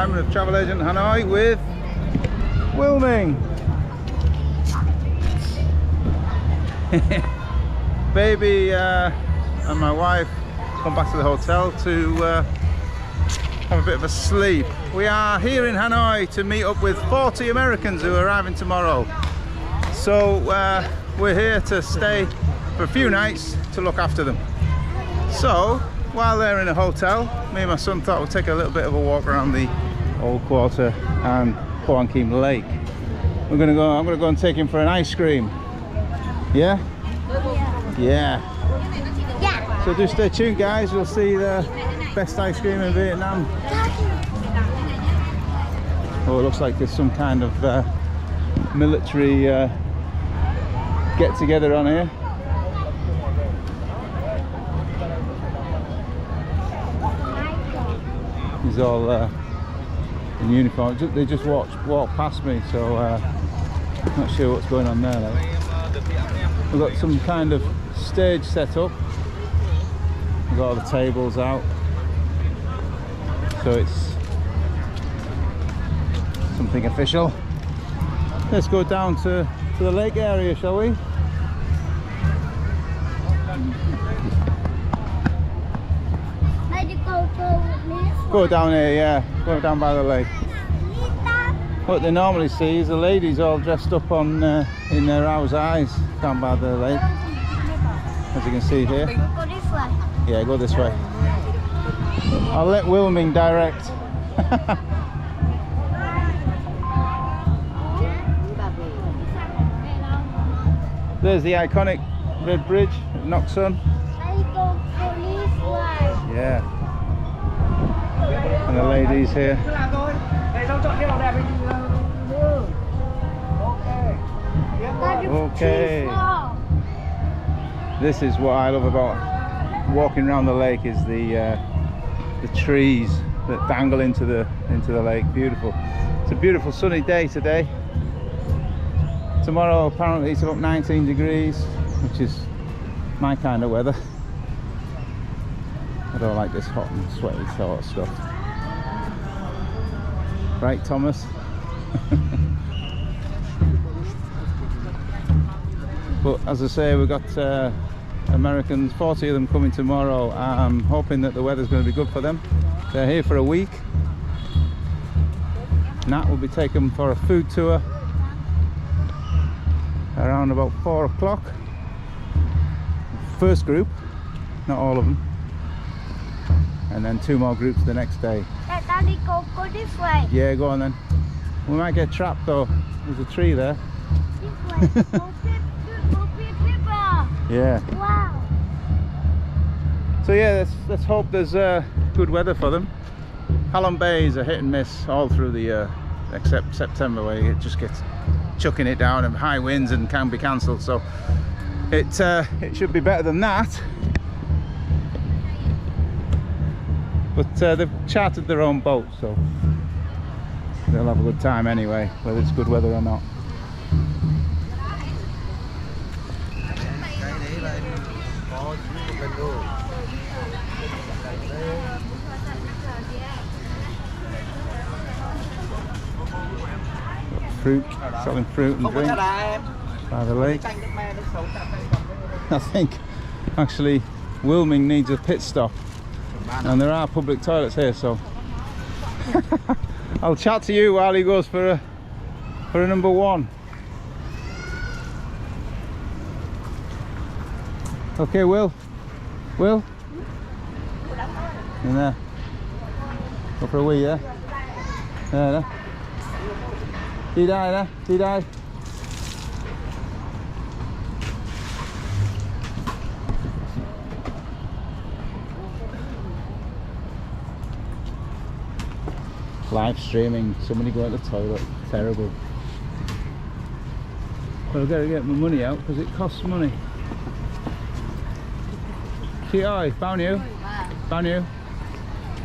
Simon of Travel Agent Hanoi with Wilming. Baby and my wife come back to the hotel to have a bit of a sleep. We are here in Hanoi to meet up with 40 Americans who are arriving tomorrow. So we're here to stay for a few nights to look after them. So while they're in a hotel, me and my son thought we'd take a little bit of a walk around the old quarter and Kiem Lake. I'm gonna go and take him for an ice cream. Yeah? Yeah. So do stay tuned, guys. We'll see the best ice cream in Vietnam. Oh, it looks like there's some kind of military get together on here. He's all in uniform. They just walked past me, so not sure what's going on there. Like. We've got some kind of stage set up. We've got all the tables out, so it's something official. Let's go down to the lake area, shall we? Go down here, yeah. Go down by the lake. What they normally see is the ladies all dressed up on in their house eyes down by the lake, as you can see here. Go this way. Yeah, go this way. I'll let Wilming direct. There's the iconic red bridge at Nok Son. Yeah. And the ladies here. Okay. This is what I love about walking around the lake, is the trees that dangle into the lake. Beautiful. It's a beautiful sunny day today. Tomorrow apparently it's about 19 degrees, which is my kind of weather. I don't like this hot and sweaty sort of stuff. Right, Thomas? But as I say, we've got Americans, 40 of them coming tomorrow. I'm hoping that the weather's going to be good for them. They're here for a week. Nat will be taking them for a food tour around about 4 o'clock. First group, not all of them. And then 2 more groups the next day. Daddy, go this way. Yeah, go on then. We might get trapped though. There's a tree there. This way. Go river. Yeah. Wow. So yeah, let's hope there's good weather for them. Halong Bay is a hit and miss all through the year, except September, where it just gets chucking it down and high winds and can be cancelled. So it should be better than that. But they've chartered their own boat, so they'll have a good time anyway, whether it's good weather or not. Fruit, selling fruit and drink by the lake. I think actually Wilming needs a pit stop, and there are public toilets here, so I'll chat to you while he goes for a number 1. Okay, Will? In there. Go for a wee, yeah? There. Đi đây đó, đi đây. Live streaming, somebody go to the toilet, terrible. Well, I've got to get my money out because it costs money. Chị ơi, bao nhiêu? Bao nhiêu?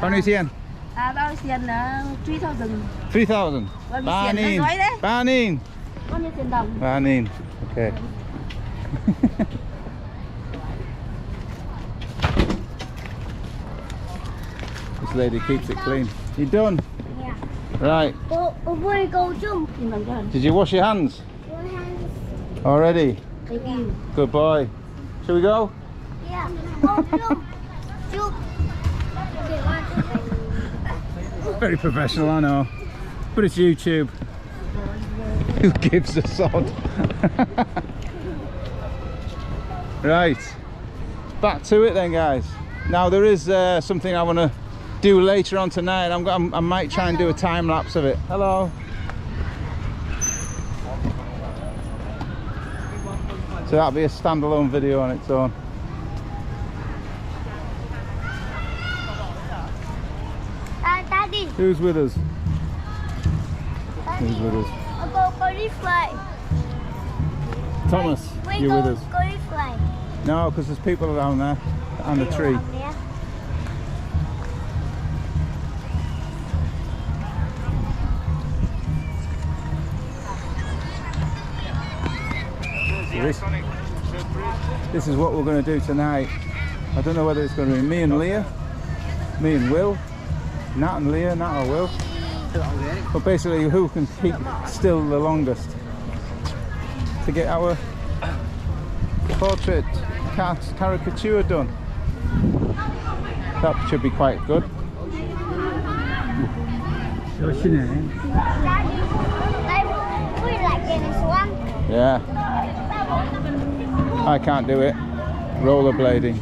Bao nhiêu tiền? Bao tiền là 3,000. 3,000. Ba nghìn. Ba nghìn. Bao nhiêu tiền đồng? Ba nghìn. Okay. This lady keeps it clean. You done? Yeah. Right. Go jump. Did you wash your hands already? Thank you. Good boy. Shall we go? Yeah. Go jump. Jump. Very professional, I know. But it's YouTube. Who gives a sod? Right. Back to it then, guys. Now there is something I want to do later on tonight. I might try and do a time lapse of it. Hello. So that'll be a standalone video on its own. Daddy. Who's with us? Who's with us? I'll go this way. Thomas, Wait, you're with us. Go this way. No, because there's people around there and the tree. This is what we're going to do tonight. I don't know whether it's going to be me and Leah, me and Will, Nat and Leah, Nat or Will. But basically who can keep still the longest to get our portrait caricature done. That should be quite good. Yeah. I can't do it. Rollerblading.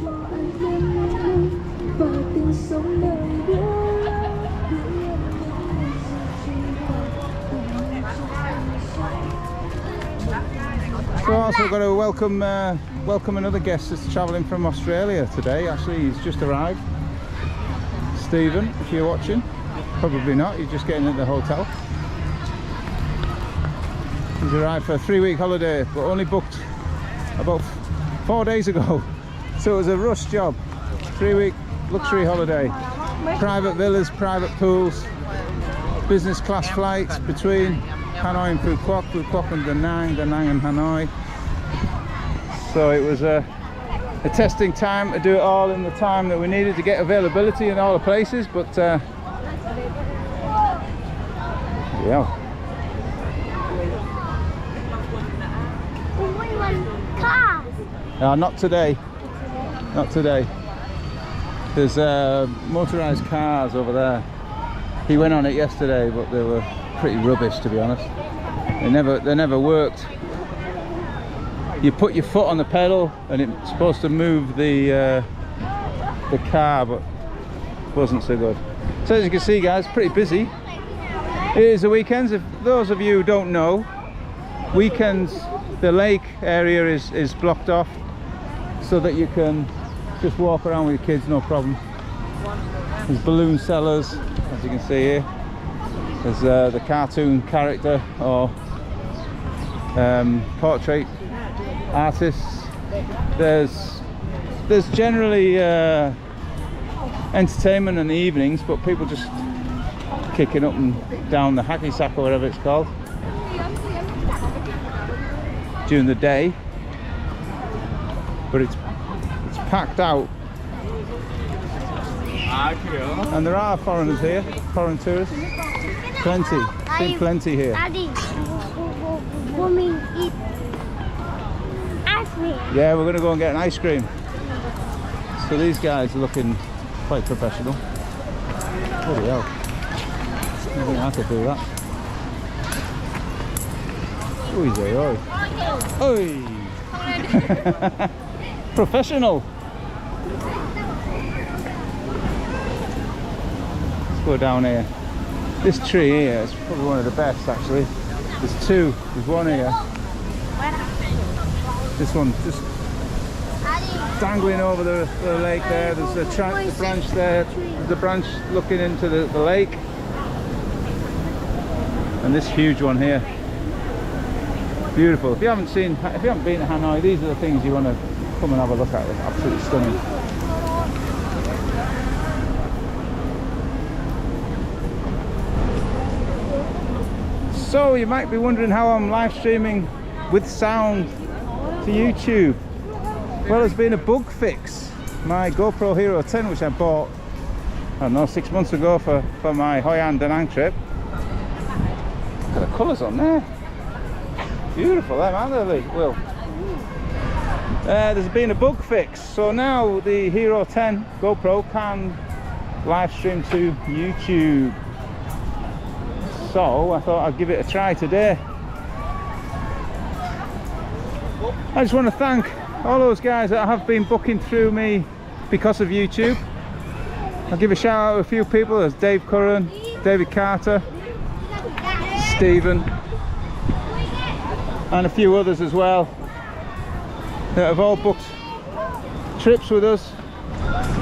So also got to welcome another guest that's travelling from Australia today. Actually, he's just arrived. Stephen, if you're watching, probably not. He's just getting at the hotel. He's arrived for a 3-week holiday, but only booked about 4 days ago. So it was a rush job. 3-week luxury holiday. Private villas, private pools, business class flights between Hanoi and Phu Quoc, Phu Quoc and Da Nang, Da Nang and Hanoi. So it was a testing time to do it all in the time that we needed to get availability in all the places, but yeah. Not today. Not today. There's motorised cars over there. He went on it yesterday, but they were pretty rubbish, to be honest. They never worked. You put your foot on the pedal and it's supposed to move the car, but it wasn't so good. So as you can see, guys, pretty busy. It is the weekends. If those of you who don't know, weekends the lake area is blocked off so that you can just walk around with your kids, no problem. There's balloon sellers, as you can see here. There's the cartoon character or portrait artists. There's generally entertainment in the evenings, but people just kicking up and down the hacky sack or whatever it's called during the day. But it's packed out. And there are foreigners here, foreign tourists. Plenty, big plenty here. Daddy, mommy eat ice cream. Yeah, we're going to go and get an ice cream. So these guys are looking quite professional. Bloody hell. I think I could do that. Oi, oi. Oi! Professional. Let's go down here. This tree here is probably one of the best, actually. There's two. There's one here. This one just dangling over the lake there. There's the branch there. There's the branch looking into the lake. And this huge one here. Beautiful. If you haven't been to Hanoi, these are the things you want to come and have a look at. They're absolutely stunning. So you might be wondering how I'm live streaming with sound to YouTube. Well, there's been a bug fix. My GoPro Hero 10, which I bought, I don't know, 6 months ago for my Hoi An Da Nang trip, colours on there. Beautiful, them, aren't they, Will? There's been a bug fix, so now the Hero 10 GoPro can live stream to YouTube. So I thought I'd give it a try today. I just want to thank all those guys that have been booking through me because of YouTube. I'll give a shout out to a few people. There's Dave Curran, David Carter, Stephen, and a few others as well that have all booked trips with us,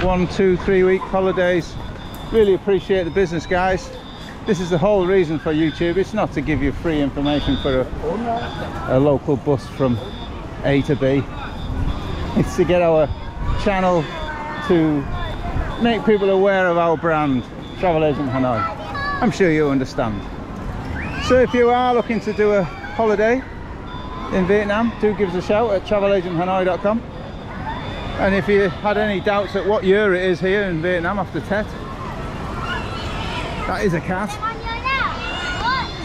1, 2, 3 week holidays. Really appreciate the business, guys. This is the whole reason for YouTube. It's not to give you free information for a local bus from A to B. It's to get our channel to make people aware of our brand, Travel Agent Hanoi. I'm sure you understand. So if you are looking to do a holiday in Vietnam, do give us a shout at travelagenthanoi.com. And if you had any doubts at what year it is here in Vietnam after Tet, that is a cat,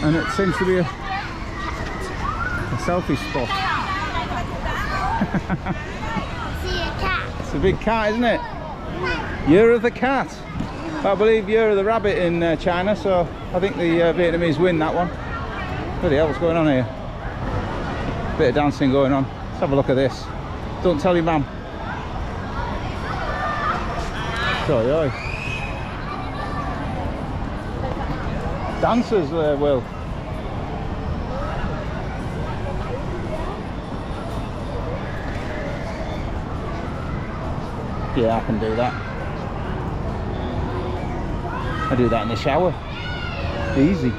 and it seems to be a selfie spot. See a cat. It's a big cat, isn't it? Year of the cat. I believe year of the rabbit in China, so I think the Vietnamese win that one. Bloody hell, what's going on here? Bit of dancing going on. Let's have a look at this. Don't tell your mum. Sorry, oi. Dancers there, Will. Yeah, I can do that. I do that in the shower. Easy.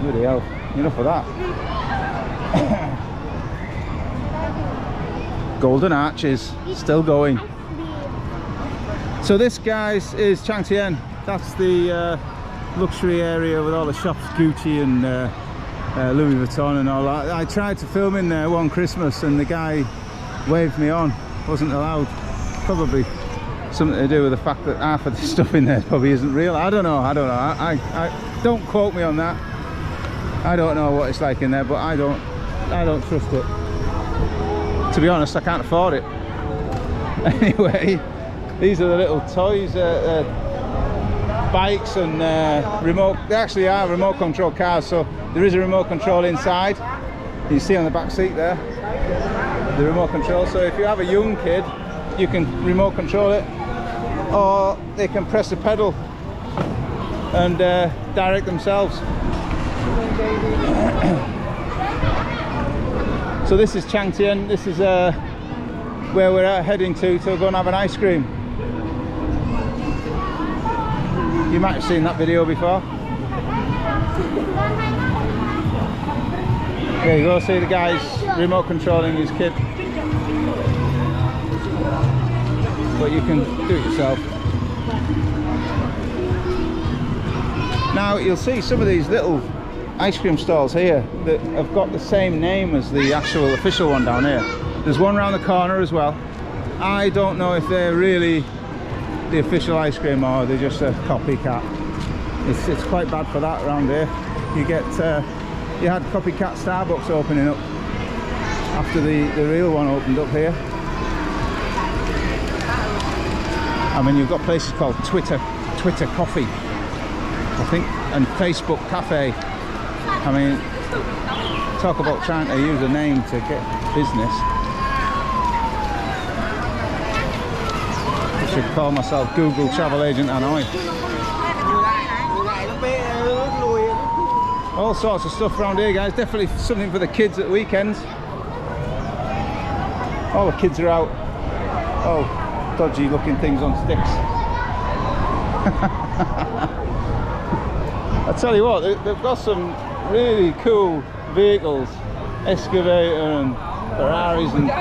Bloody hell. Enough of that. Golden Arches, still going. So this, guys, is Chang Tien. That's the luxury area with all the shops, Gucci and Louis Vuitton and all that. I tried to film in there one Christmas and the guy waved me on. Wasn't allowed. Probably something to do with the fact that half of the stuff in there probably isn't real. I don't know. I don't quote me on that. I don't know what it's like in there, but I don't trust it. To be honest, I can't afford it. Anyway, these are the little toys, bikes and remote. They actually are remote control cars, so there is a remote control inside. You see on the back seat there, the remote control. So if you have a young kid, you can remote control it, or they can press the pedal and direct themselves. So this is Chang Tien. This is where we're heading to go and have an ice cream. You might have seen that video before. There you go, see the guy's remote controlling his kid. But you can do it yourself. Now you'll see some of these little ice cream stalls here that have got the same name as the actual official one down here. There's one around the corner as well. I don't know if they're really the official ice cream or they're just a copycat. It's quite bad for that around here. You get you had copycat Starbucks opening up after the real one opened up here. I mean, you've got places called Twitter Coffee, I think, and Facebook Cafe. I mean, talk about trying to use a name to get business. I should call myself Google Travel Agent Hanoi. All sorts of stuff around here, guys. Definitely something for the kids at weekends. All the kids are out. Oh, dodgy looking things on sticks. I tell you what, they've got some really cool vehicles, excavator and Ferraris, and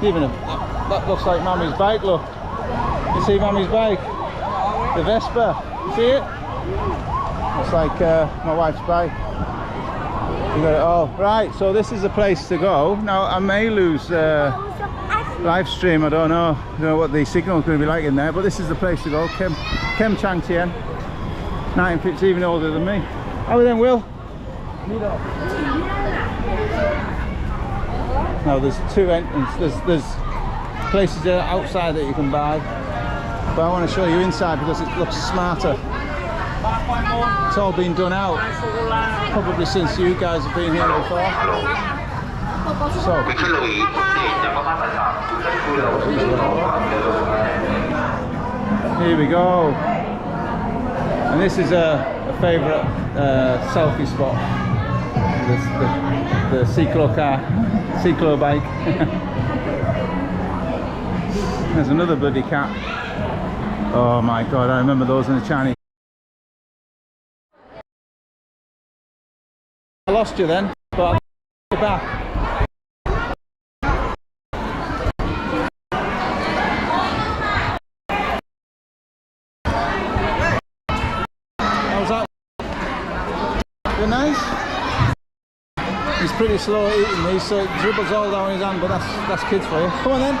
even that looks like Mummy's bike. Look, you see Mummy's bike, the Vespa, you see it? Looks like my wife's bike. You got it all right. So this is the place to go. Now I may lose live stream. I don't know what the signal is going to be like in there, but this is the place to go. Kiem Chang Tien. 1950s, even older than me. How are we then, Will? Now there's two entrances. There's places outside that you can buy, but I want to show you inside because it looks smarter. It's all been done out, probably since you guys have been here before. So here we go, and this is a favourite selfie spot. The cyclo car, cyclo bike. There's another bloody cat. Oh my god, I remember those in the Chinese. I lost you then, but I'll get you back. How's that? You're nice? He's pretty slow at eating these, so it dribbles all down his hand, but that's kids for you. Come on then.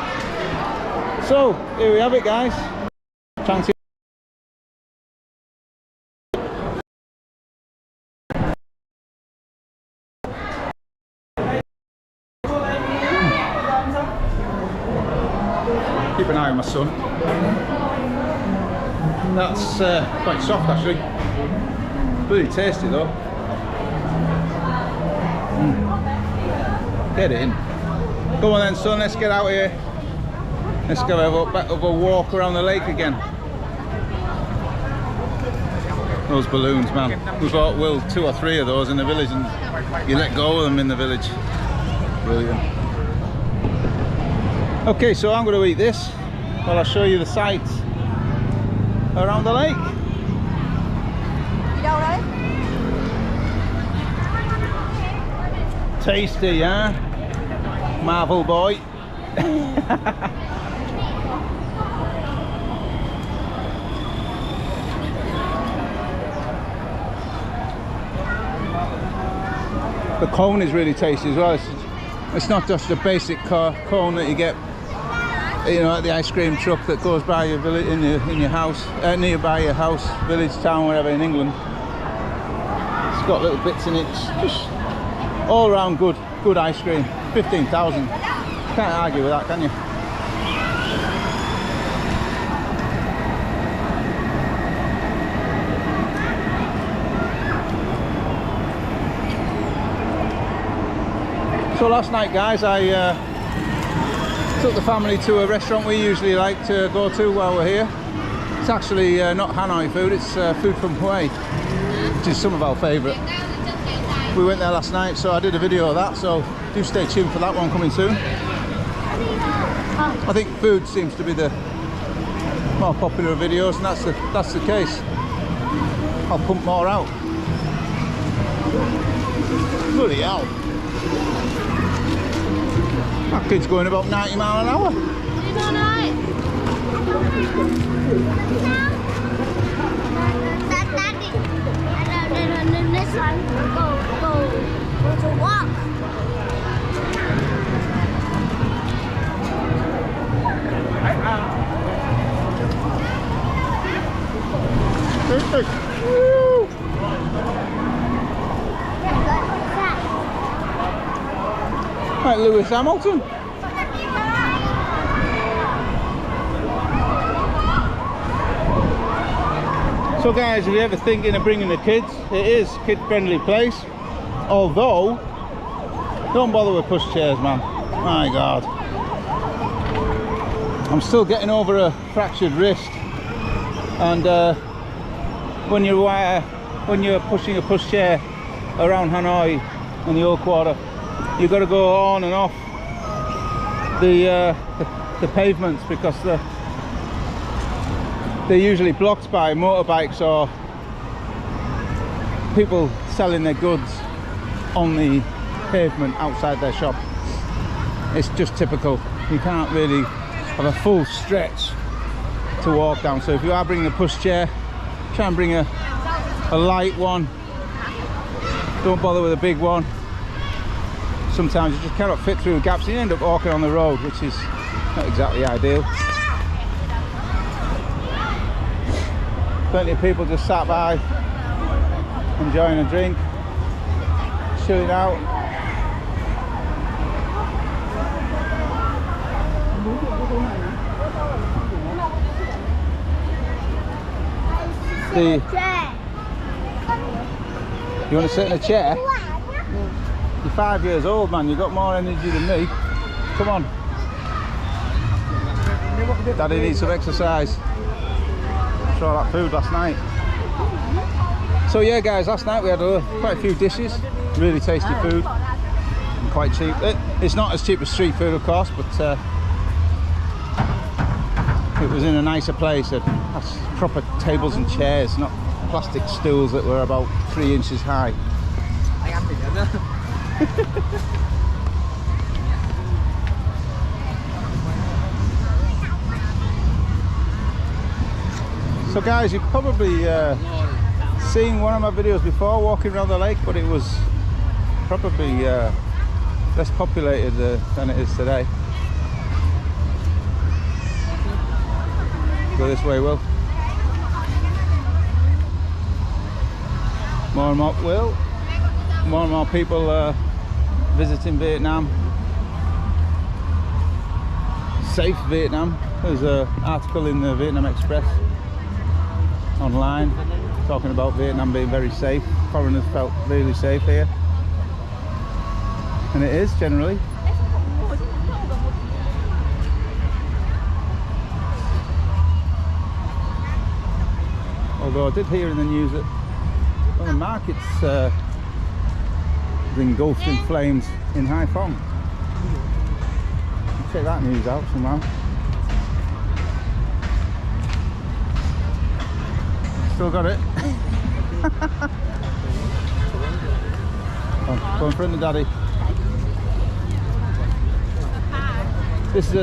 So, here we have it, guys. Fancy. Keep an eye on my son. That's quite soft actually. Really tasty though. Get it in. Go on then, son, let's get out here. Let's go have a walk around the lake again. Those balloons, man. We bought Will 2 or 3 of those in the village and you let go of them in the village. Brilliant. Okay, so I'm going to eat this while I show you the sights around the lake. Tasty, yeah? Marvel boy. The cone is really tasty as well. It's not just a basic cone that you get, you know, at the ice cream truck that goes by your village in your house, nearby your house, village, town, wherever in England. It's got little bits in it. It's just all around good ice cream. 15,000. Can't argue with that, can you? So last night, guys, I took the family to a restaurant we usually like to go to while we're here. It's actually not Hanoi food, it's food from Hawaii, which is some of our favourite. We went there last night, so I did a video of that, so do stay tuned for that one coming soon. I think food seems to be the more popular videos, and that's the case. I'll pump more out. Bloody hell. That kid's going about 90 miles an hour. This one go to walk. Woo! Right, Lewis Hamilton. So guys, if you're ever thinking of bringing the kids, it is a kid-friendly place. Although, don't bother with pushchairs, man. My God. I'm still getting over a fractured wrist. And when you're pushing a pushchair around Hanoi and the old quarter, you've got to go on and off the pavements because they're usually blocked by motorbikes or people selling their goods on the pavement outside their shop. It's just typical. You can't really have a full stretch to walk down. So if you are bringing a pushchair, try and bring a light one. Don't bother with a big one. Sometimes you just cannot fit through gaps and you end up walking on the road, which is not exactly ideal. Plenty of people just sat by enjoying a drink, chilling out. You want to sit in a chair? You're 5 years old, man. You've got more energy than me. Come on. Daddy needs some exercise. Saw all that food last night. So yeah, guys, last night we had quite a few dishes. Really tasty food. And quite cheap. It's not as cheap as street food, of course, but it was in a nicer place. That's proper tables and chairs, not plastic stools that were about 3 inches high. So guys, you've probably seen one of my videos before walking around the lake, but it was probably less populated than it is today. Go this way, Will. More and more people visiting Vietnam. Safe Vietnam. There's an article in the Vietnam Express online talking about Vietnam being very safe. Foreigners felt really safe here, and it is generally. Although I did hear in the news that one of the markets engulfed in flames in Hai Phong. Check that news out somehow. Still got it. Oh, go in front of Daddy. This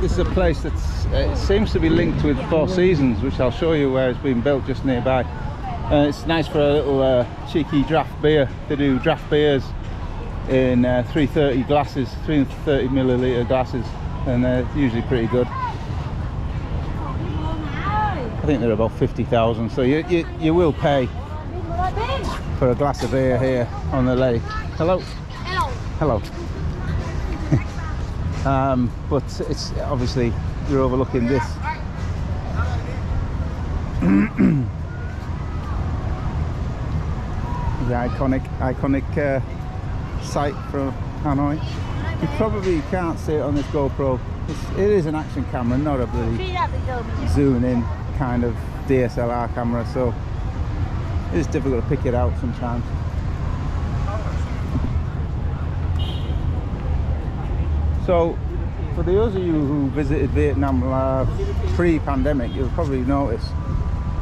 is a place that it seems to be linked with Four Seasons, which I'll show you where it's been built just nearby. It's nice for a little cheeky draft beer. They do draft beers in 330 glasses, 330 milliliter glasses, and they're usually pretty good. I think they're about 50,000, so you will pay for a glass of beer here on the lake. Hello. Hello. But it's obviously you're overlooking this. The iconic site from Hanoi. You probably can't see it on this GoPro. It is an action camera, not a bloody zoom in kind of DSLR camera, so it's difficult to pick it out sometimes. So for those of you who visited Vietnam pre-pandemic, you'll probably notice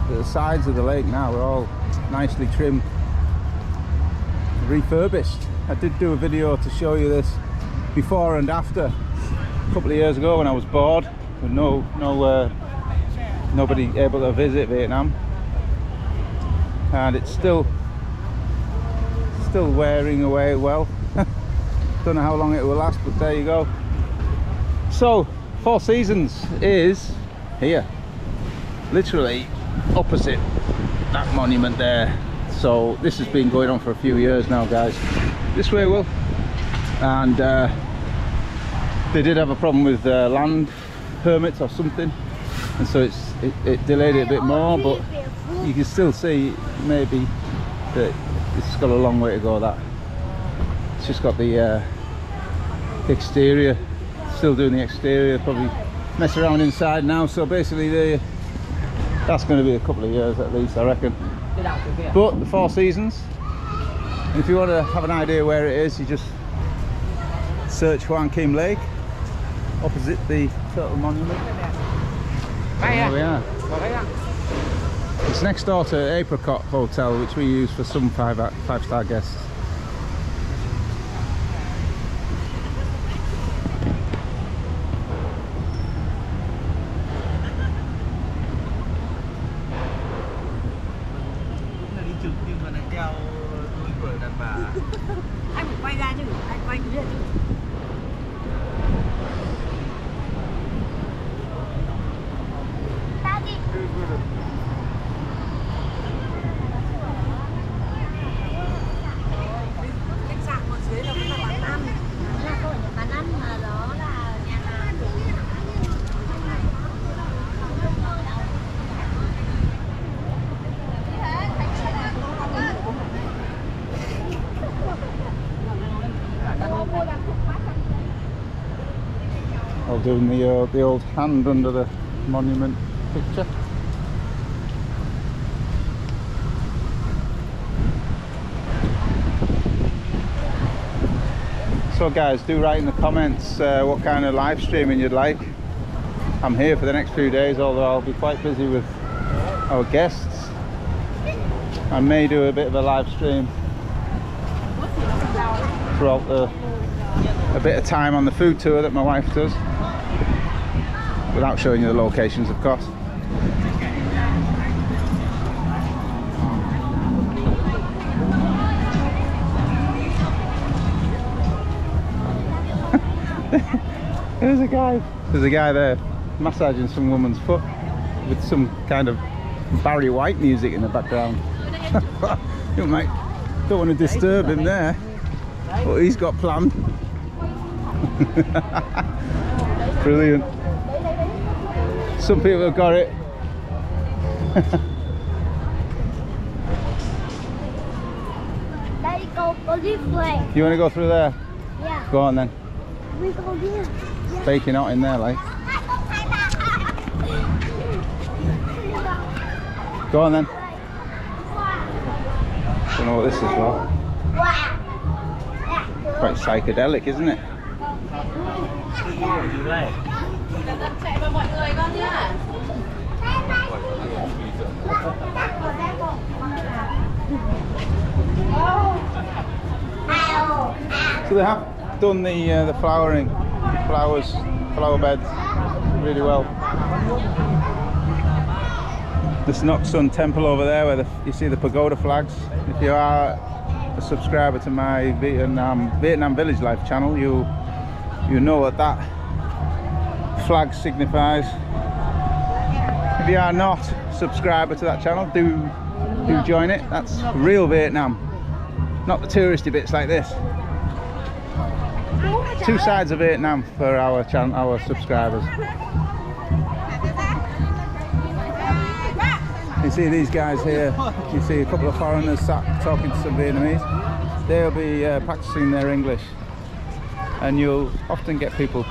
that the sides of the lake now are all nicely trimmed, refurbished. I did do a video to show you this before and after a couple of years ago when I was bored with nobody able to visit Vietnam, and it's still wearing away well. Don't know how long it will last, but there you go. So Four Seasons is here, literally opposite that monument there. So this has been going on for a few years now, guys. This way, Will. And they did have a problem with land permits or something, and so it delayed it a bit more, but you can still see maybe that it's got a long way to go. That it's just got the exterior, still doing the exterior, probably mess around inside now. So basically that's going to be a couple of years at least, I reckon. But the Four Seasons, and if you want to have an idea where it is, you just search Hoan Kiem Lake opposite the Turtle Monument. There we are. It's next door to Apricot Hotel, which we use for some five-star guests. Anh phải quay ra chứ, anh quay kia chứ. I'll do the old hand under the monument picture. So guys, do write in the comments what kind of live streaming you'd like. I'm here for the next few days, although I'll be quite busy with our guests. I may do a bit of a live stream throughout a bit of time on the food tour that my wife does, without showing you the locations, of course. There's a guy there massaging some woman's foot with some kind of Barry White music in the background. You might don't want to disturb him there, but he's got planned. Brilliant. Some people have got it. Let's go this way. You want to go through there? Yeah. Go on then. We go here. It's baking hot in there, like. Go on then. Don't know what this is for. Quite psychedelic, isn't it? So they have done the flower beds really well. This Nok-Sun temple over there, where you see the pagoda flags. If you are a subscriber to my Vietnam Village Life channel, you know what that flag signifies. If you are not a subscriber to that channel, do join it. That's real Vietnam, not the touristy bits like this. Two sides of Vietnam for our subscribers. You see these guys here, you see a couple of foreigners sat talking to some Vietnamese. They'll be practicing their English, and you'll often get people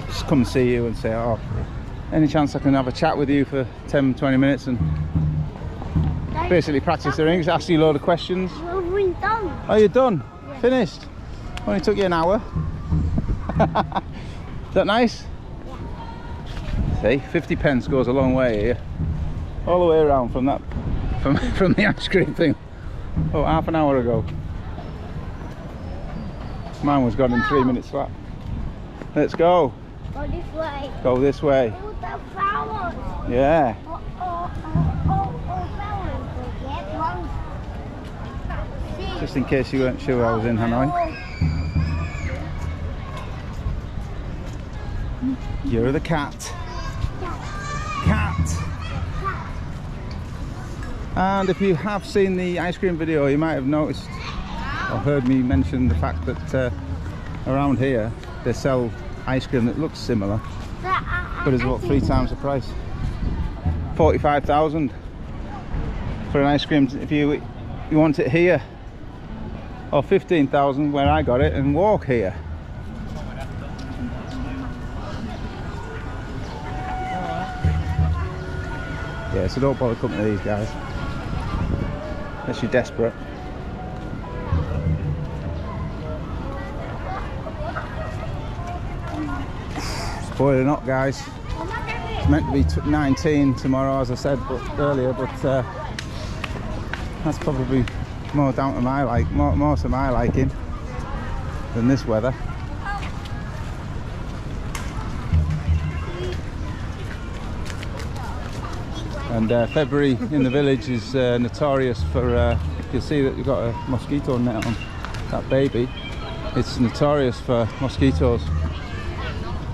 just come see you and say, oh, any chance I can have a chat with you for 10-20 minutes, and basically practice their English, ask you a load of questions. We're done. Oh, you're done? Yeah. Finished? Only took you an hour. Is that nice? Yeah. See, 50 pence goes a long way here. All the way around from that, from the ice cream thing. Oh, half an hour ago. Mine was gone in 3 minutes flat. Let's go. Go this way. Go this way. Oh, the flowers. Yeah. Flowers. Get one. See. Just in case you weren't sure I was in Hanoi. You're the cat. Cat. And if you have seen the ice cream video, you might have noticed or heard me mention the fact that around here they sell ice cream that looks similar, but is about 3 times the price. 45,000 for an ice cream if you want it here, or 15,000 where I got it, and walk here. Yeah, so don't bother coming to these guys unless you're desperate. It's boiling hot, guys. It's meant to be 19 tomorrow, as I said earlier, but that's probably more down to my more to my liking than this weather. And February in the village is notorious for, you'll see that you've got a mosquito net on that baby. It's notorious for mosquitoes.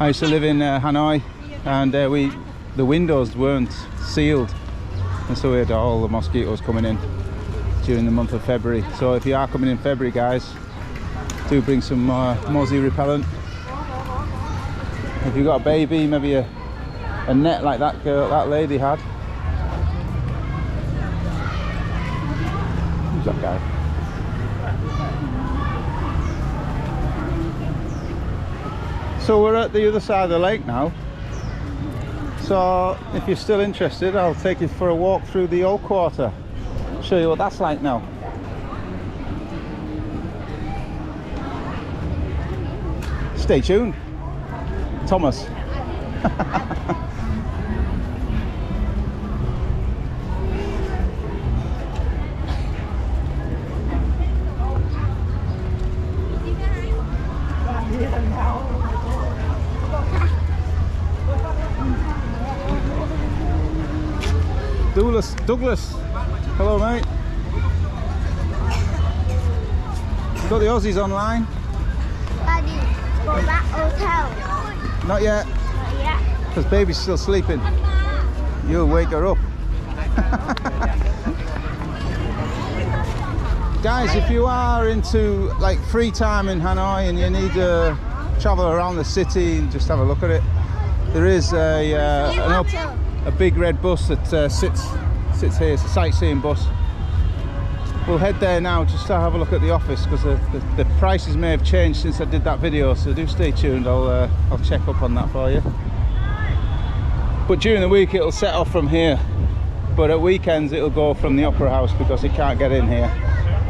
I used to live in Hanoi, and the windows weren't sealed, and so we had all the mosquitoes coming in during the month of February. So if you are coming in February, guys, do bring some mozzie repellent. If you've got a baby, maybe a net like that lady had. Who's that guy? So we're at the other side of the lake now. So if you're still interested, I'll take you for a walk through the old quarter. Show you what that's like now. Stay tuned. Thomas. Douglas, hello mate. You got the Aussies online? Daddy, go back hotel. Not yet, Not yet. because baby's still sleeping. You'll wake her up. Guys, if you are into like free time in Hanoi and you need to travel around the city and just have a look at it, there is a big red bus that sits here. It's a sightseeing bus. We'll head there now just to have a look at the office, because the prices may have changed since I did that video, so do stay tuned. I'll check up on that for you. But during the week it'll set off from here, but at weekends it'll go from the Opera House because it can't get in here.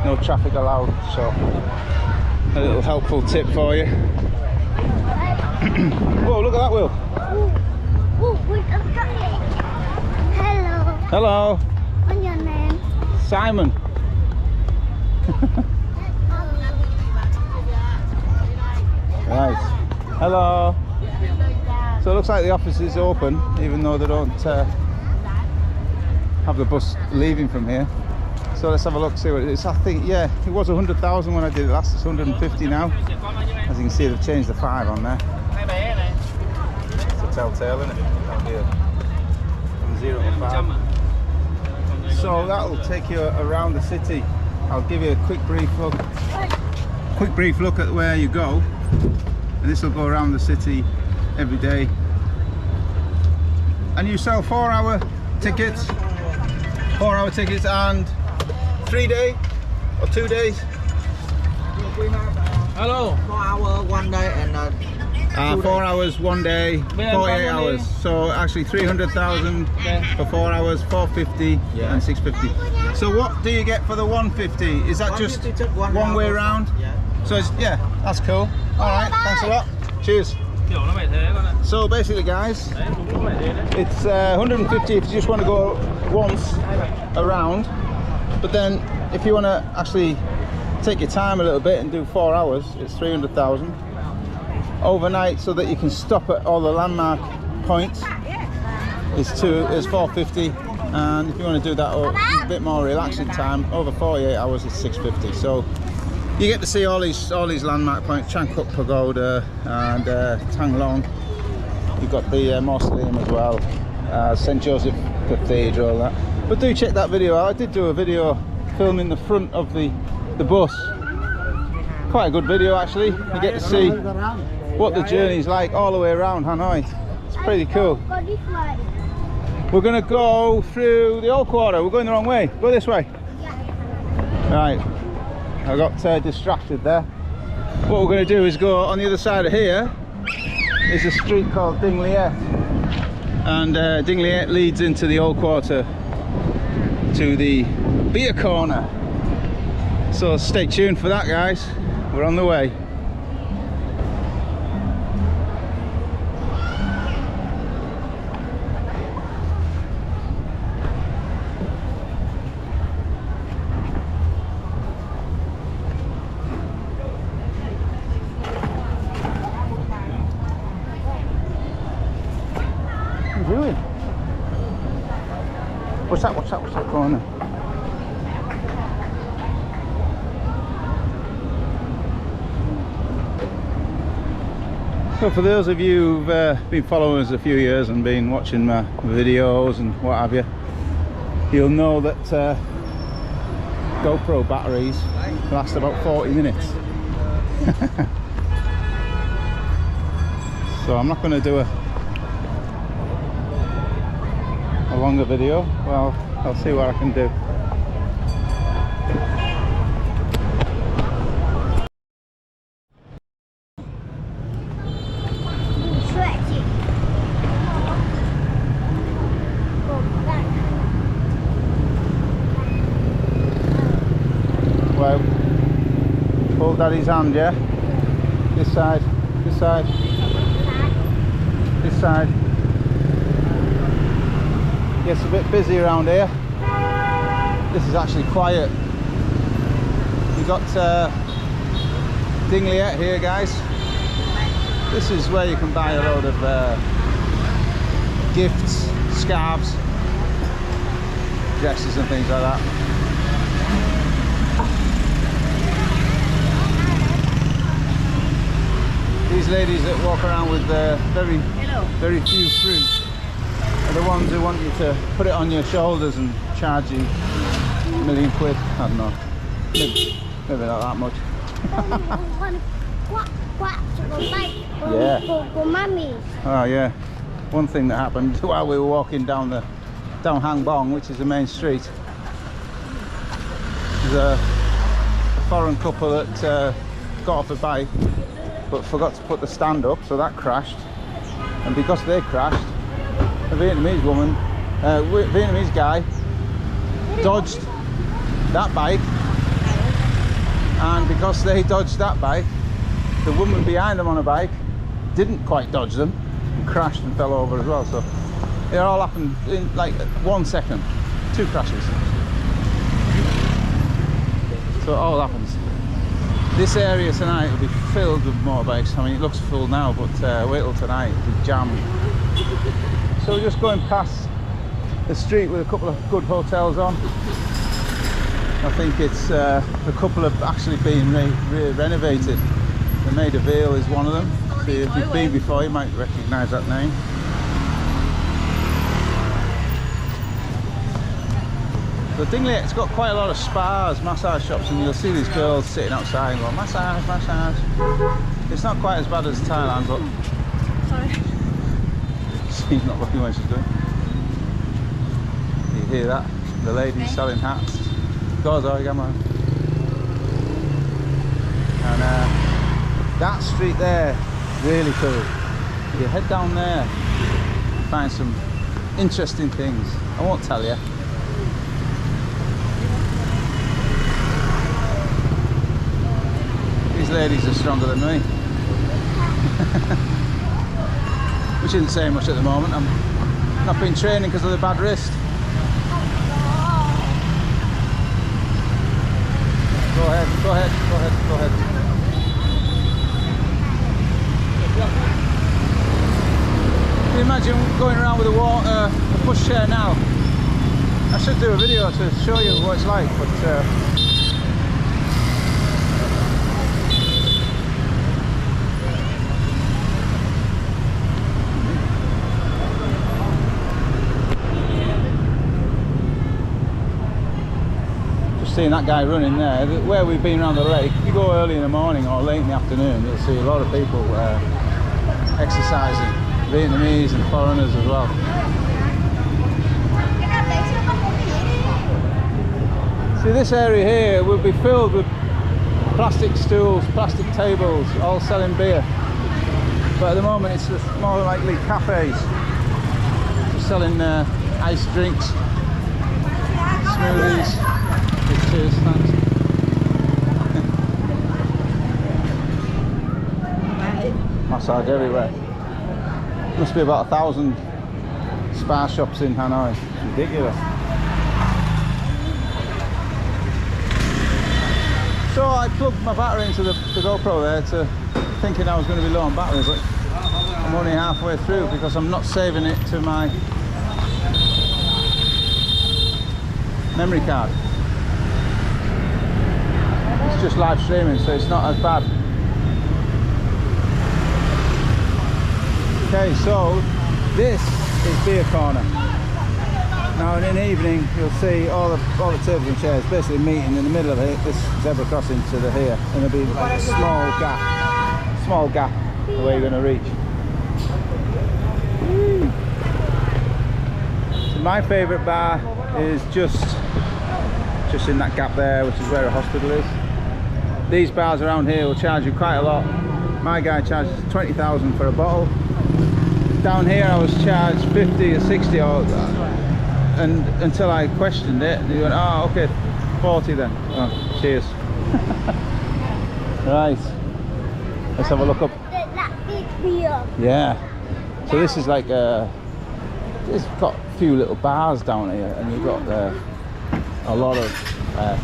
No traffic allowed, so a little helpful tip for you. Whoa, look at that, Will. Ooh, look at that. Hello. Hello. What's your name? Simon. Right. Hello. So it looks like the office is open, even though they don't have the bus leaving from here. So let's have a look, see what it is. I think, yeah, it was 100,000 when I did it last. It's 150 now. As you can see, they've changed the 5 on there. It's a telltale, isn't it? Down here. From 0 to 5. So that'll take you around the city. I'll give you a quick brief look at where you go, and this will go around the city every day. And you sell 4-hour tickets, 4-hour tickets, and 3 day or 2 days. Hello. 4 hours, 1 day, and 4 hours, 1 day, 48 hours. So actually 300,000 for 4 hours, 450 and 650. So what do you get for the 150? Is that just one way around? Yeah. So it's, yeah, that's cool. All right, thanks a lot. Cheers. So basically, guys, it's 150 if you just want to go once around. But then if you want to actually take your time a little bit and do 4 hours, it's 300,000. Overnight, so that you can stop at all the landmark points, is 450. And if you want to do that a bit more relaxing time, over 48 hours, it's 650. So you get to see all these landmark points: Changkuk Pagoda and Tang Long. You've got the mausoleum as well, St. Joseph Cathedral. That. But do check that video out. I did do a video filming the front of the bus. Quite a good video actually. You get to see what the journey's like all the way around Hanoi. It's pretty cool. Go this way. We're gonna go through the old quarter. We're going the wrong way. Go this way. Right. I got distracted there. What we're gonna do is go on the other side of here. Is a street called Ding Liet, and Ding Liet leads into the old quarter to the beer corner. So stay tuned for that, guys. We're on the way. What are you doing? What's that corner? So for those of you who've been following us a few years and been watching my videos and what have you, you'll know that GoPro batteries last about 40 minutes. So I'm not going to do a longer video. Well, I'll see what I can do. Daddy's hand, yeah? This side, this side, this side. Gets a bit busy around here. This is actually quiet. We've got Dingliet here, guys. This is where you can buy a load of gifts, scarves, dresses and things like that. These ladies that walk around with very few fruit are the ones who want you to put it on your shoulders and charge you £1,000,000 quid. I don't know, maybe not that much. Yeah. For mummy. Oh yeah. One thing that happened while we were walking down Hang Bong, which is the main street, there's a foreign couple that got off a bike but forgot to put the stand up, so that crashed. And because they crashed, a Vietnamese guy dodged that bike, and because they dodged that bike, the woman behind them on a bike didn't quite dodge them and crashed and fell over as well. So it all happened in like 1 second, 2 crashes. So it all happens. This area tonight will be filled with motorbikes. I mean, it looks full now, but wait till tonight, it'll be jammed. So we're just going past the street with a couple of good hotels on. I think it's a couple have actually been renovated. The Maida Vale is one of them. So if you've been before, you might recognise that name. So Dingliet's got quite a lot of spas, massage shops, and you'll see these girls sitting outside and going, massage, massage. It's not quite as bad as Thailand, but... Sorry. She's not looking what she's doing. You hear that? The ladies selling hats. Goes on, come on. And that street there, really cool. You head down there, find some interesting things. I won't tell you. These ladies are stronger than me. Which isn't saying much at the moment. I'm not been training because of the bad wrist. Go ahead, go ahead, go ahead, go ahead. Can you imagine going around with a pushchair now? I should do a video to show you what it's like, but seeing that guy running there, where we've been around the lake, if you go early in the morning or late in the afternoon, you'll see a lot of people exercising, Vietnamese and foreigners as well. See, this area here will be filled with plastic stools, plastic tables, all selling beer. But at the moment it's just more likely cafes, just selling iced drinks, smoothies. Cheers, thanks. Massage everywhere. Must be about 1,000 spa shops in Hanoi. It's ridiculous. So I plugged my battery into the GoPro there, thinking I was going to be low on battery, but I'm only halfway through because I'm not saving it to my memory card. It's just live streaming, so it's not as bad. Okay, so this is Beer Corner. Now in the evening you'll see all the tables and chairs basically meeting in the middle of it, this zebra crossing to the here, and there'll be like a small gap where you're going to reach. So my favourite bar is just in that gap there, which is where a hospital is. These bars around here will charge you quite a lot. My guy charges 20,000 for a bottle. Down here I was charged 50 or 60 and until I questioned it, he went, oh okay, 40 then. Oh, cheers. Right. Let's have a look up. That big beer. Yeah. So this is like it's got a few little bars down here, and you've got a lot of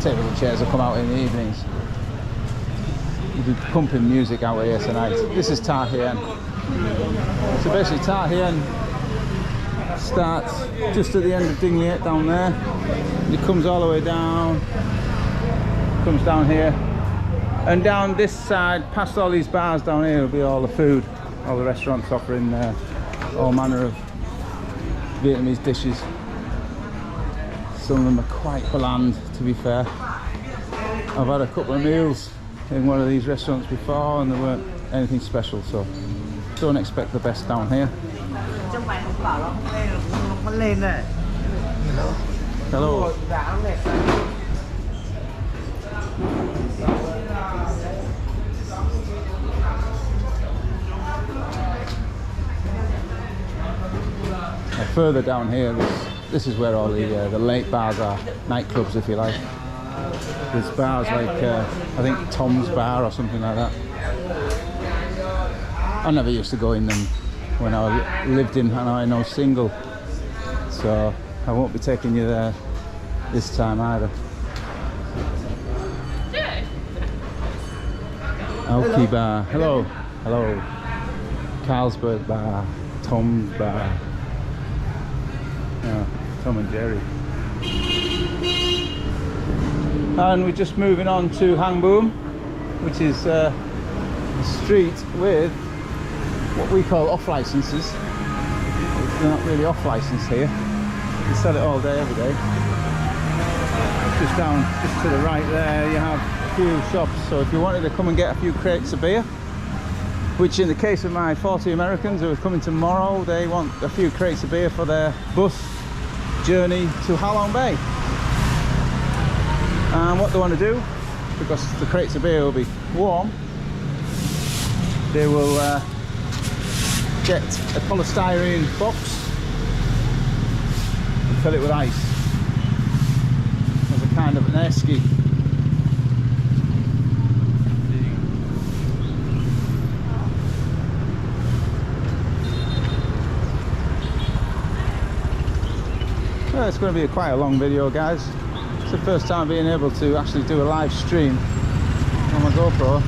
tables and chairs that come out in the evenings. You do pumping music out here tonight. This is Ta Hien. So basically Ta Hien starts just at the end of Ding Liet down there. It comes all the way down, comes down here, and down this side, past all these bars down here, will be all the food, all the restaurants offering all manner of Vietnamese dishes. Some of them are quite bland, to be fair. I've had a couple of meals in one of these restaurants before and they weren't anything special, so don't expect the best down here. Hello. Further down here, this is where all the late bars are, nightclubs if you like. There's bars like I think Tom's Bar or something like that. I never used to go in them when I lived in Hanoi, no single, so I won't be taking you there this time either. Alki Bar, hello, hello. Carlsberg Bar, Tom's Bar. Yeah, Tom and Jerry. And we're just moving on to Hang Boom, which is a street with what we call off licenses. They're not really off license here. You sell it all day, every day. Just down, just to the right there, you have a few shops. So if you wanted to come and get a few crates of beer, which in the case of my 40 Americans who are coming tomorrow, they want a few crates of beer for their bus journey to Ha Long Bay. And what they want to do, because the crates of beer will be warm, they will get a polystyrene box and fill it with ice as a kind of an air ski. Well, it's going to be quite a long video, guys. It's the first time being able to actually do a live stream on my GoPro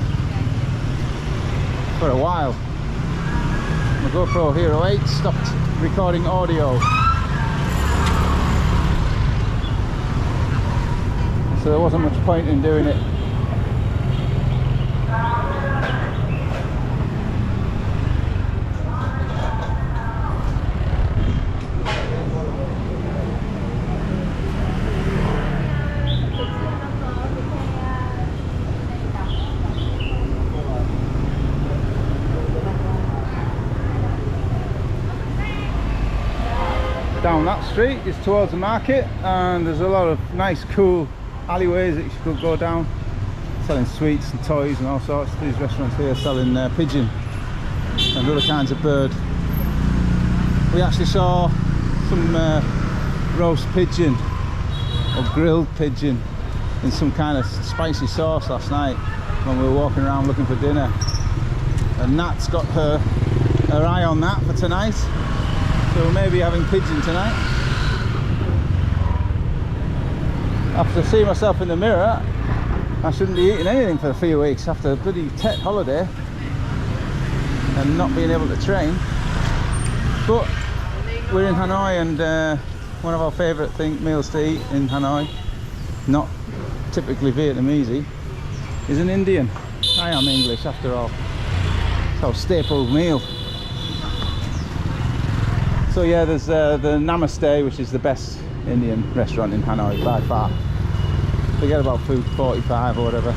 for a while. My GoPro Hero 8 stopped recording audio, so there wasn't much point in doing it. Down that street is towards the market, and there's a lot of nice cool alleyways that you could go down, selling sweets and toys and all sorts. These restaurants here selling pigeon and other kinds of bird. We actually saw some roast pigeon or grilled pigeon in some kind of spicy sauce last night when we were walking around looking for dinner, and Nat's got her eye on that for tonight. So we may be having pigeon tonight. After seeing myself in the mirror, I shouldn't be eating anything for a few weeks after a bloody Tet holiday and not being able to train. But we're in Hanoi, and one of our favourite meals to eat in Hanoi, not typically Vietnamese, is an Indian. I am English after all. It's our staple meal. So yeah, there's the Namaste, which is the best Indian restaurant in Hanoi by far. Forget about Food 45 or whatever.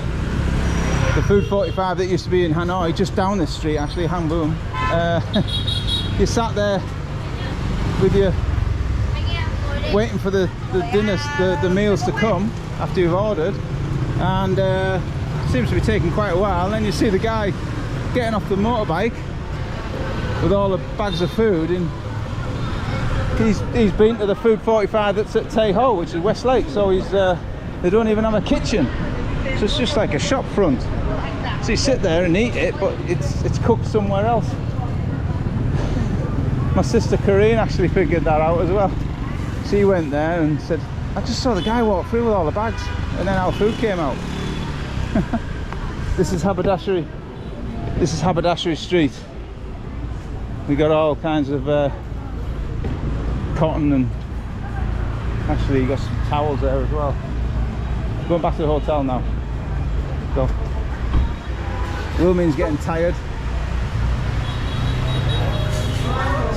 The Food 45 that used to be in Hanoi, just down this street actually, Hang Boom. You sat there with your waiting for the dinners, the meals to come after you've ordered, and it seems to be taking quite a while. And then you see the guy getting off the motorbike with all the bags of food in. He's been to the Food 45 that's at Tay Ho, which is Westlake, so they don't even have a kitchen, so it's just like a shop front. So you sit there and eat it, but it's cooked somewhere else. My sister Corinne actually figured that out as well. She went there and said, I just saw the guy walk through with all the bags, and then our food came out. This is haberdashery. This is Haberdashery Street. We got all kinds of cotton, and actually you got some towels there as well. Going back to the hotel now. Go. Wilmin's getting tired,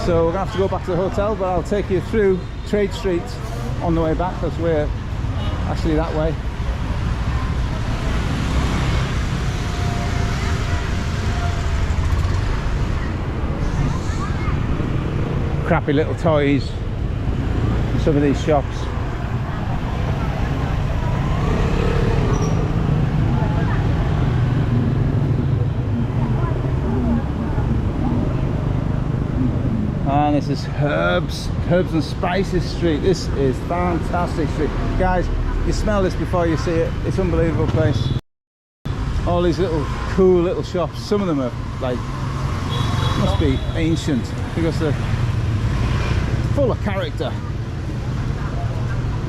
so we're gonna have to go back to the hotel, but I'll take you through Trade Street on the way back, because we're actually that way. Crappy little toys in some of these shops. And this is Herbs and Spices Street. This is fantastic street. Guys, you smell this before you see it. It's an unbelievable place. All these little cool little shops. Some of them are like, must be ancient, because they're full of character.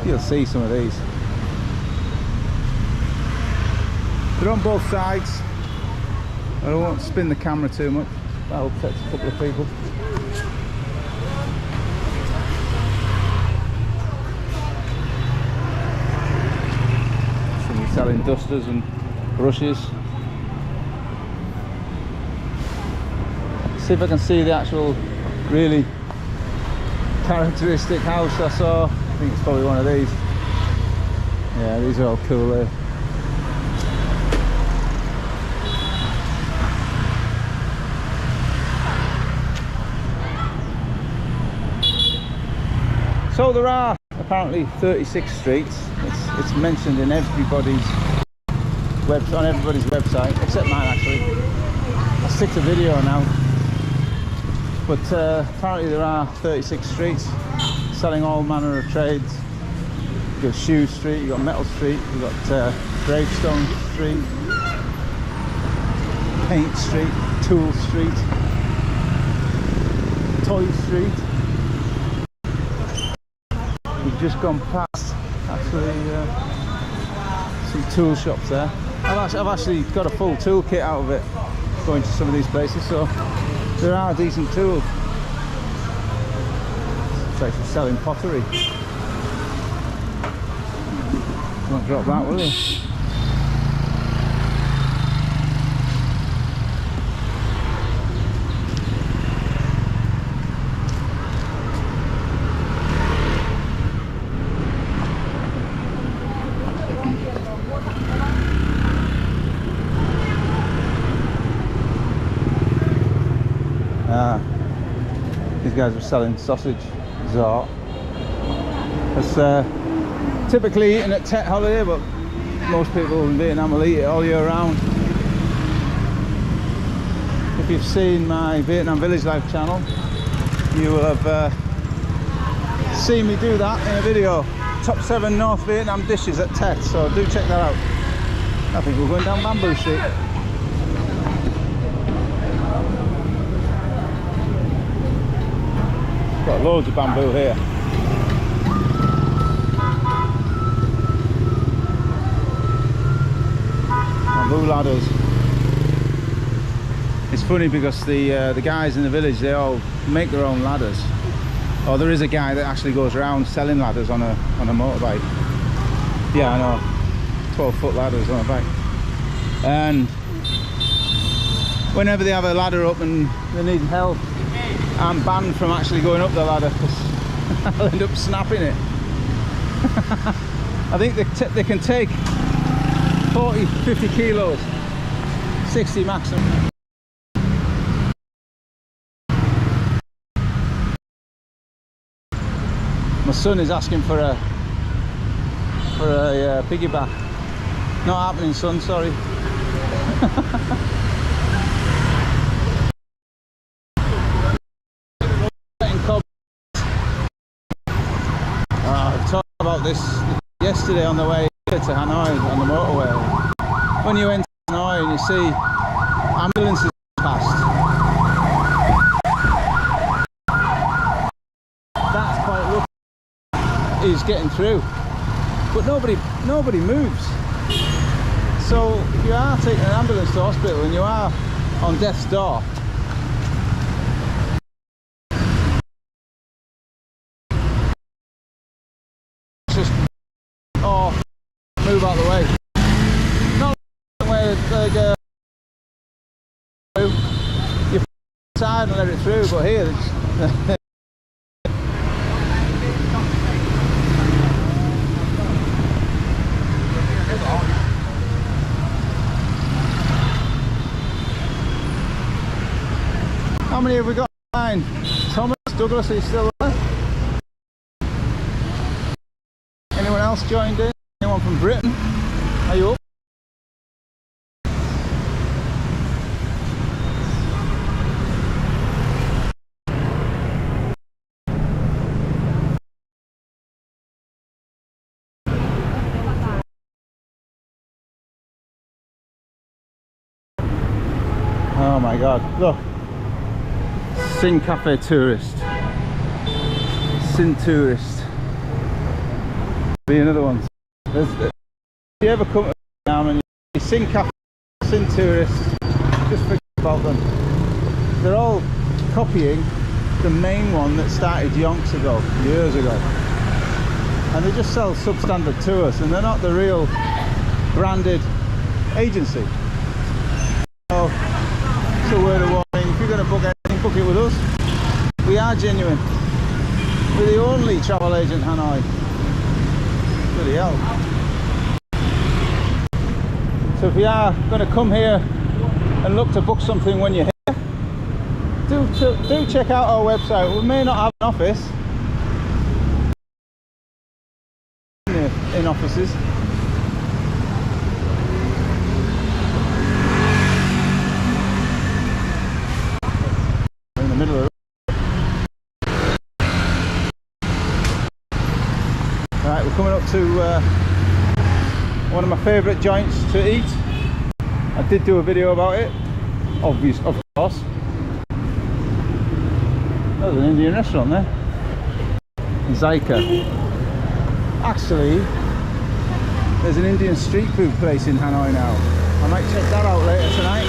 You'll see some of these. They're on both sides. I won't spin the camera too much. That'll upset a couple of people. Somebody selling dusters and brushes. See if I can see the actual really characteristic house I saw. I think it's probably one of these. Yeah, these are all cool there. So there are apparently 36 streets. It's mentioned in everybody's on everybody's website, except mine actually. I stick to video now. But apparently there are 36 streets selling all manner of trades. You've got Shoe Street, you've got Metal Street, you've got Gravestone Street, Paint Street, Tool Street, Toy Street. We've just gone past actually some tool shops there. I've actually got a full toolkit out of it going to some of these places, so there are decent tools. It's actually selling pottery. You won't drop that, will you? These guys are selling sausage, zart. It's typically eaten at Tet holiday, but most people in Vietnam will eat it all year round. If you've seen my Vietnam Village Life channel, you will have seen me do that in a video. Top 7 North Vietnam dishes at Tet, so do check that out. I think we're going down Bamboo Street. Got loads of bamboo here. Bamboo ladders. It's funny because the guys in the village, they all make their own ladders. Or there is a guy that actually goes around selling ladders on a motorbike. Yeah, I know. 12-foot ladders on a bike. And whenever they have a ladder up and they need help, I'm banned from actually going up the ladder because I'll end up snapping it. I think they can take 40, 50 kilos, 60 maximum. My son is asking for a piggyback. Not happening, son, sorry. I talked about this yesterday on the way to Hanoi on the motorway. When you enter Hanoi and you see ambulances past. That's quite lucky. He's getting through, but nobody moves. So if you are taking an ambulance to hospital and you are on death's door, just move out of the way. Not where they go through, you side and let it through, but here it's How many have we got online? Thomas, Douglas, are you still there? Anyone else joined in? Anyone from Britain? Are you up? Oh my God, look. Sin Cafe Tourist. Sin Tourist. Be another one. If you ever come to Vietnam and you Sin Cafe, Sin Tourist, just forget about them. They're all copying the main one that started yonks ago, years ago. And they just sell substandard tours and they're not the real branded agency. So, it's a word of warning. If you're going to book anything, book it with us. We are genuine. We're the only travel agent Hanoi. Bloody hell. So if you are going to come here and look to book something when you're here, do check out our website. We may not have an office in offices. Middle of the right, we're coming up to one of my favourite joints to eat. I did do a video about it, of course. There's an Indian restaurant there, Zyka. Actually, there's an Indian street food place in Hanoi now. I might check that out later tonight,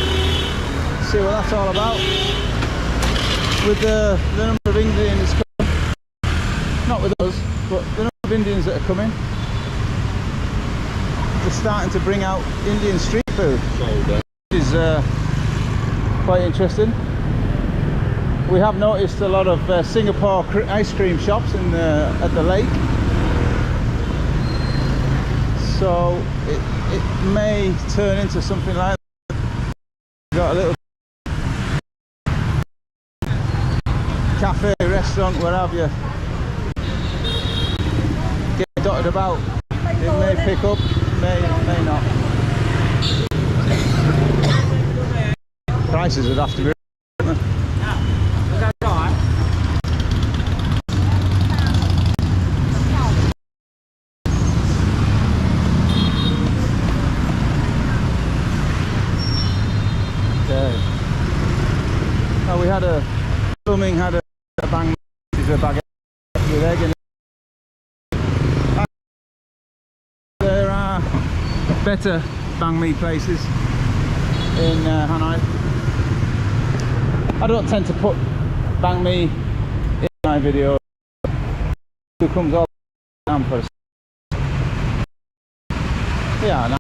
see what that's all about. With the number of Indians coming, not with us, but the number of Indians that are coming, they're starting to bring out Indian street food, which is quite interesting. We have noticed a lot of Singapore ice cream shops at the lake, so it may turn into something like that. We've got a little cafe, restaurant, where have you, get dotted about. It may pick up, may not. Prices would have to be. Okay. Now we had a filming, had a bang, which is a baguette with egg in it. There are better banh mi places in Hanoi. I don't tend to put banh mi in my video. Who comes all down for a yeah,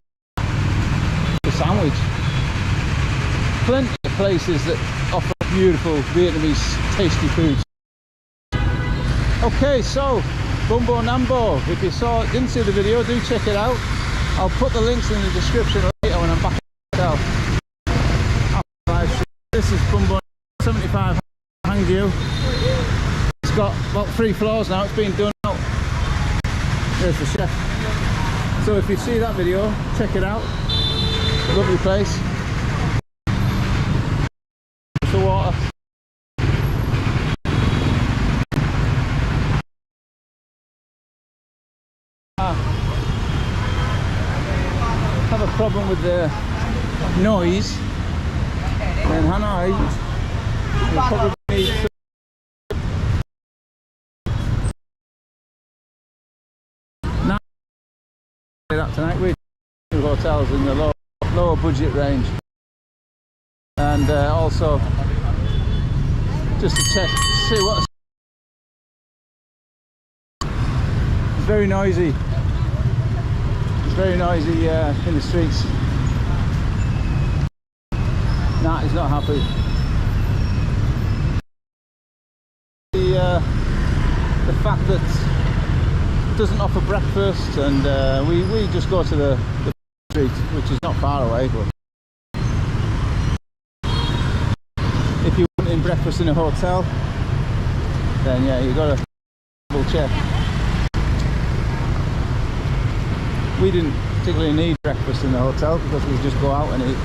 a sandwich. Plenty of places that offer beautiful Vietnamese tasty foods. Okay, so Bumbo Nambo, if you didn't see the video, do check it out. I'll put the links in the description later when I'm back myself. This is Bumbo 75 Hangview. It's got about 3 floors now, it's been done out. There's the chef. So if you see that video, check it out. Lovely place. The water. Have a problem with the noise, then Hanoi will probably need that tonight. We do hotels in the lower budget range, and also just to check, see what. It's very noisy. It's very noisy in the streets. Nat is not happy. The fact that it doesn't offer breakfast, and we just go to the street, which is not far away, but if you want in breakfast in a hotel, then yeah, you've got to double check. We didn't particularly need breakfast in the hotel because we just go out and eat.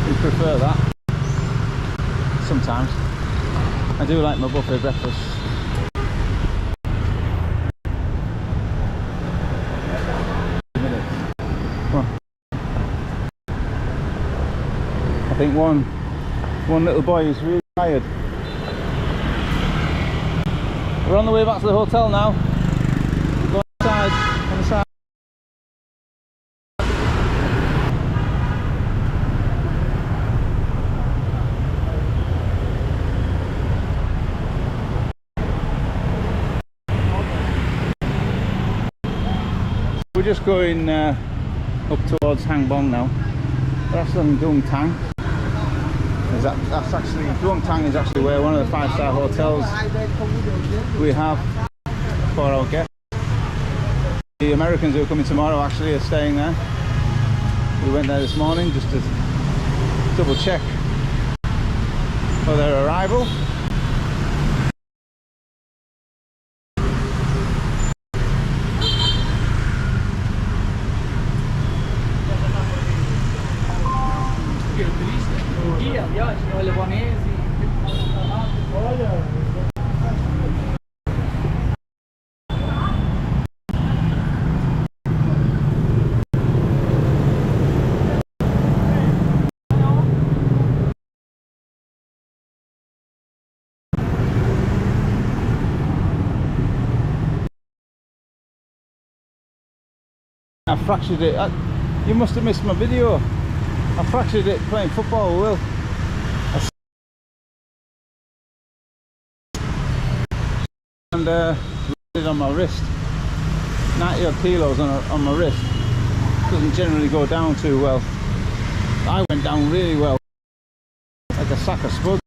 We prefer that sometimes. I do like my buffet breakfast. I think one little boy is really tired. We're on the way back to the hotel now. We'll go inside on the side. We're just going up towards Hang Bong now. That's on Dung Tang. That's actually, Dung Tang is actually where one of the 5-star hotels we have for our guests. The Americans who are coming tomorrow actually are staying there. We went there this morning just to double check for their arrival. I fractured it. You must have missed my video. I fractured it playing football with Will. And landed on my wrist. 90 odd kilos on my wrist. Doesn't generally go down too well. I went down really well, like a sack of spuds.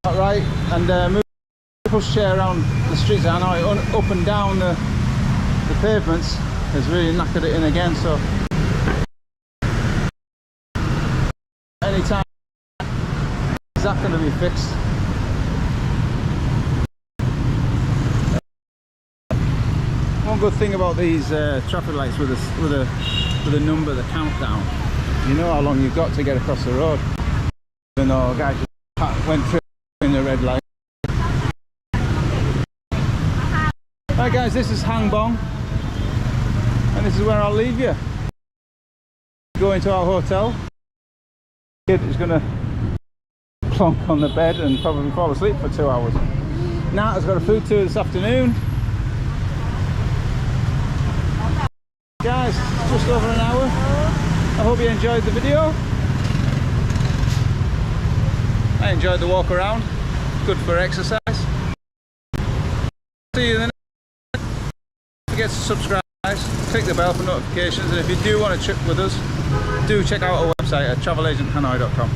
Right, and moved the pushchair around the streets of Hanoi, up and down the pavements, has really knackered it in again. So anytime is that going to be fixed? One good thing about these traffic lights with a number, the countdown, you know how long you've got to get across the road. Even though a guy just went through in the red light. Right guys, this is Hang Bong, and this is where I'll leave you. Go into our hotel. Kid is going to plonk on the bed and probably fall asleep for 2 hours. Nat has got a food tour this afternoon. Guys, just over an hour. I hope you enjoyed the video. I enjoyed the walk around. Good for exercise. See you in the next. Don't forget to subscribe, click the bell for notifications, and if you do want to trip with us, do check out our website at travelagenthanoi.com.